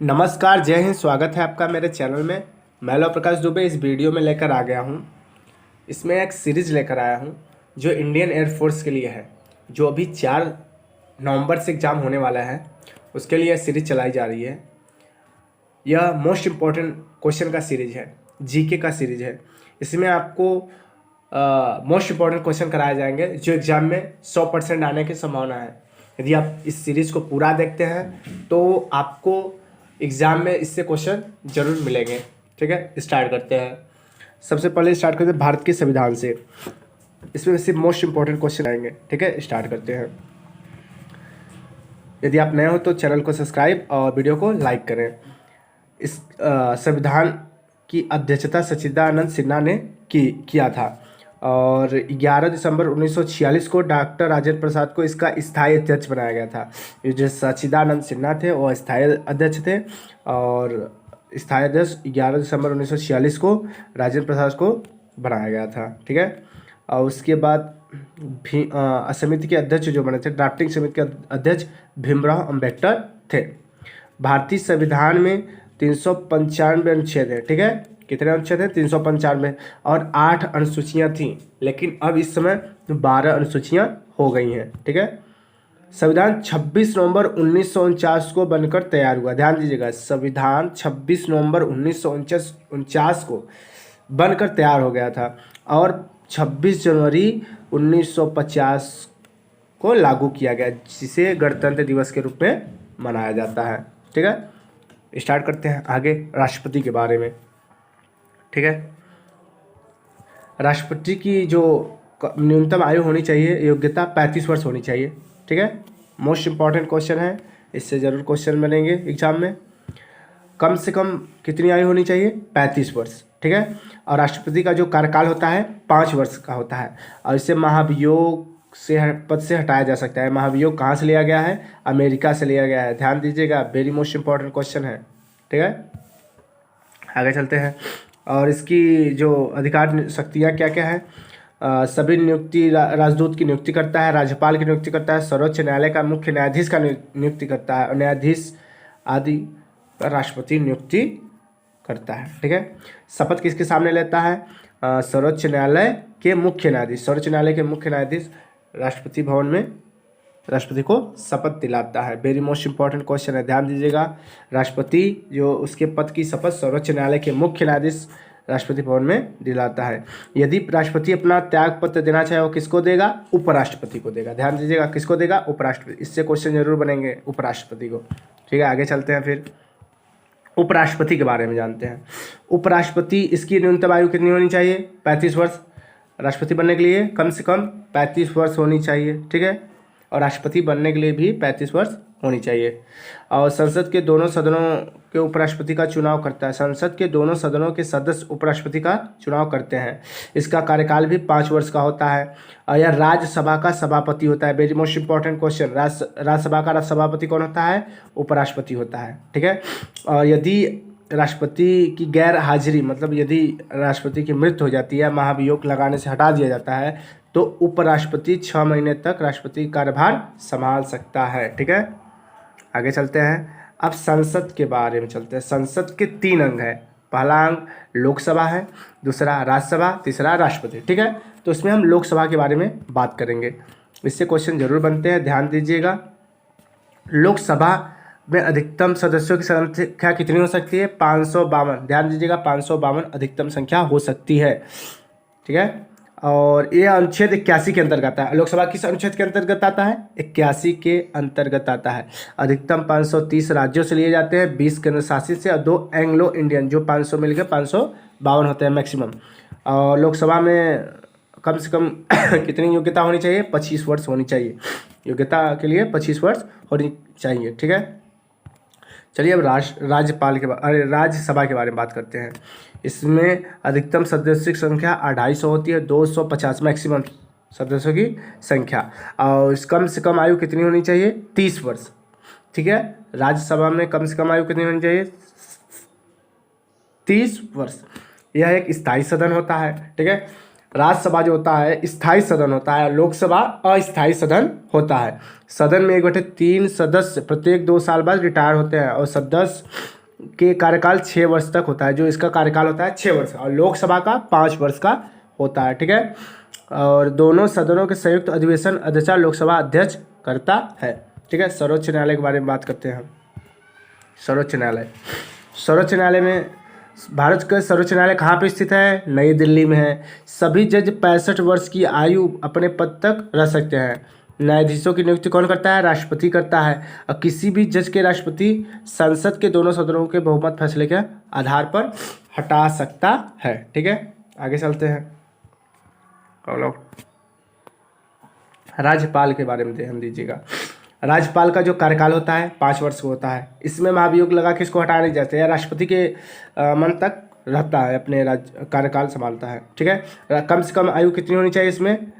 नमस्कार, जय हिंद। स्वागत है आपका मेरे चैनल में। मैं लव प्रकाश दुबे इस वीडियो में लेकर आ गया हूँ। इसमें एक सीरीज़ लेकर आया हूँ जो इंडियन एयरफोर्स के लिए है, जो अभी 4 नवंबर से एग्ज़ाम होने वाला है, उसके लिए सीरीज़ चलाई जा रही है। यह मोस्ट इम्पॉर्टेंट क्वेश्चन का सीरीज़ है, जीके का सीरीज़ है। इसमें आपको मोस्ट इम्पॉर्टेंट क्वेश्चन कराए जाएंगे जो एग्ज़ाम में 100% आने की संभावना है। यदि आप इस सीरीज़ को पूरा देखते हैं तो आपको एग्ज़ाम में इससे क्वेश्चन जरूर मिलेंगे। ठीक है, स्टार्ट करते हैं। सबसे पहले स्टार्ट करते हैं भारत के संविधान से। इसमें सिर्फ मोस्ट इम्पॉर्टेंट क्वेश्चन आएंगे। ठीक है, स्टार्ट करते हैं। यदि आप नए हो तो चैनल को सब्सक्राइब और वीडियो को लाइक करें। इस संविधान की अध्यक्षता सच्चिदानंद सिन्हा ने किया था और 11 दिसंबर 1946 को डॉक्टर राजेंद्र प्रसाद को इसका स्थायी अध्यक्ष बनाया गया था। ये जो सच्चिदानंद सिन्हा थे वो स्थायी अध्यक्ष थे और स्थायी अध्यक्ष 11 दिसंबर 1946 को राजेंद्र प्रसाद को बनाया गया था। ठीक है, और उसके बाद भी समिति के अध्यक्ष जो बने थे, ड्राफ्टिंग समिति के अध्यक्ष भीमराव अंबेडकर थे। भारतीय संविधान में 395 अनुच्छेद है। ठीक है, कितने अनुच्छेद हैं? 395 और 8 अनुसूचियाँ थीं, लेकिन अब इस समय 12 अनुसूचियाँ हो गई हैं। ठीक है, संविधान 26 नवंबर 1949 को बनकर तैयार हुआ। ध्यान दीजिएगा, संविधान 26 नवंबर 1949 को बनकर तैयार हो गया था और 26 जनवरी 1950 को लागू किया गया, जिसे गणतंत्र दिवस के रूप में मनाया जाता है। ठीक है, स्टार्ट करते हैं आगे राष्ट्रपति के बारे में। ठीक है, राष्ट्रपति की जो न्यूनतम आयु होनी चाहिए, योग्यता 35 वर्ष होनी चाहिए। ठीक है, मोस्ट इम्पॉर्टेंट क्वेश्चन है, इससे ज़रूर क्वेश्चन बनेंगे एग्जाम में। कम से कम कितनी आयु होनी चाहिए? 35 वर्ष। ठीक है, और राष्ट्रपति का जो कार्यकाल होता है 5 वर्ष का होता है और इसे महाभियोग से पद से हटाया जा सकता है। महाभियोग कहाँ से लिया गया है? अमेरिका से लिया गया है। ध्यान दीजिएगा, वेरी मोस्ट इम्पॉर्टेंट क्वेश्चन है। ठीक है, आगे चलते हैं। और इसकी जो अधिकार शक्तियाँ क्या क्या है? सभी नियुक्ति राजदूत की नियुक्ति करता है, राज्यपाल की नियुक्ति करता है, सर्वोच्च न्यायालय का मुख्य न्यायाधीश का नियुक्ति करता है और न्यायाधीश आदि का राष्ट्रपति नियुक्ति करता है। ठीक है, शपथ किसके सामने लेता है? सर्वोच्च न्यायालय के मुख्य न्यायाधीश। सर्वोच्च न्यायालय के मुख्य न्यायाधीश राष्ट्रपति भवन में राष्ट्रपति को शपथ दिलाता है। वेरी मोस्ट इंपॉर्टेंट क्वेश्चन है, ध्यान दीजिएगा। राष्ट्रपति जो उसके पद की शपथ सर्वोच्च न्यायालय के मुख्य न्यायाधीश राष्ट्रपति भवन में दिलाता है। यदि राष्ट्रपति अपना त्याग पत्र देना चाहे वो किसको देगा? उपराष्ट्रपति को देगा। ध्यान दीजिएगा, किसको देगा? उपराष्ट्रपति। इससे क्वेश्चन जरूर बनेंगे, उपराष्ट्रपति को। ठीक है, आगे चलते हैं। फिर उपराष्ट्रपति के बारे में जानते हैं। उपराष्ट्रपति, इसकी न्यूनतम आयु कितनी होनी चाहिए? 35 वर्ष। राष्ट्रपति बनने के लिए कम से कम 35 वर्ष होनी चाहिए। ठीक है, और राष्ट्रपति बनने के लिए भी 35 वर्ष होनी चाहिए। और संसद के दोनों सदनों के उपराष्ट्रपति का चुनाव करता है। संसद के दोनों सदनों के सदस्य उपराष्ट्रपति का चुनाव करते हैं। इसका कार्यकाल भी 5 वर्ष का होता है और यह राज्यसभा का सभापति होता है। Very most important question, Rajya Sabha का सभापति कौन होता है? उपराष्ट्रपति होता है। ठीक है, और यदि राष्ट्रपति की गैर हाजिरी, मतलब यदि राष्ट्रपति की मृत्यु हो जाती है, महाभियोग लगाने से हटा दिया जाता है, तो उपराष्ट्रपति 6 महीने तक राष्ट्रपति कार्यभार संभाल सकता है। ठीक है, आगे चलते हैं। अब संसद के बारे में चलते हैं। संसद के 3 अंग हैं। पहला अंग लोकसभा है, दूसरा राज्यसभा, तीसरा राष्ट्रपति। ठीक है, तो इसमें हम लोकसभा के बारे में बात करेंगे। इससे क्वेश्चन जरूर बनते हैं, ध्यान दीजिएगा। लोकसभा में अधिकतम सदस्यों की संख्या कितनी हो सकती है? 552। ध्यान दीजिएगा, 552 अधिकतम संख्या हो सकती है। ठीक है, और ये अनुच्छेद 81 के अंतर्गत आता है। लोकसभा किस अनुच्छेद के अंतर्गत आता है? 81 के अंतर्गत आता है। अधिकतम 530 राज्यों से लिए जाते हैं, 20 केंद्र शासित से और 2 एंग्लो इंडियन, जो 500 मिलकर 552 होते हैं मैक्सिमम। और लोकसभा में कम से कम कितनी योग्यता होनी चाहिए? 25 वर्ष होनी चाहिए। योग्यता के लिए 25 वर्ष होनी चाहिए। ठीक है, चलिए अब राज्यसभा के बारे में बात करते हैं। इसमें अधिकतम सदस्यों की संख्या 250 होती है, 250 मैक्सिमम सदस्यों की संख्या। और कम से कम आयु कितनी होनी चाहिए? 30 वर्ष। ठीक है, राज्यसभा में कम से कम आयु कितनी होनी चाहिए? 30 वर्ष। यह एक स्थायी सदन होता है। ठीक है, राज्यसभा जो होता है स्थायी सदन होता है, लोकसभा अस्थायी सदन होता है। सदन में 1/3 सदस्य प्रत्येक 2 साल बाद रिटायर होते हैं और सदस्य के कार्यकाल 6 वर्ष तक होता है। जो इसका कार्यकाल होता है 6 वर्ष और लोकसभा का 5 वर्ष का होता है, ठीक है। और दोनों सदनों के संयुक्त अधिवेशन अध्यक्ष लोकसभा अध्यक्ष करता है, ठीक है। सर्वोच्च न्यायालय के बारे में बात करते हैं हम। सर्वोच्च न्यायालय में भारत का सर्वोच्च न्यायालय कहाँ पे स्थित है? नई दिल्ली में है। सभी जज 65 वर्ष की आयु अपने पद तक रह सकते हैं। न्यायाधीशों की नियुक्ति कौन करता है? राष्ट्रपति करता है। और किसी भी जज के राष्ट्रपति संसद के दोनों सदनों के बहुमत फैसले के आधार पर हटा सकता है, ठीक है। आगे चलते हैं। राज्यपाल के बारे में ध्यान दीजिएगा। राज्यपाल का जो कार्यकाल होता है 5 वर्ष का होता है। इसमें महाभियोग लगा के इसको हटाया नहीं जाता है, राष्ट्रपति के मन तक रहता है, अपने राज्य कार्यकाल संभालता है, ठीक है। कम से कम आयु कितनी होनी चाहिए इसमें?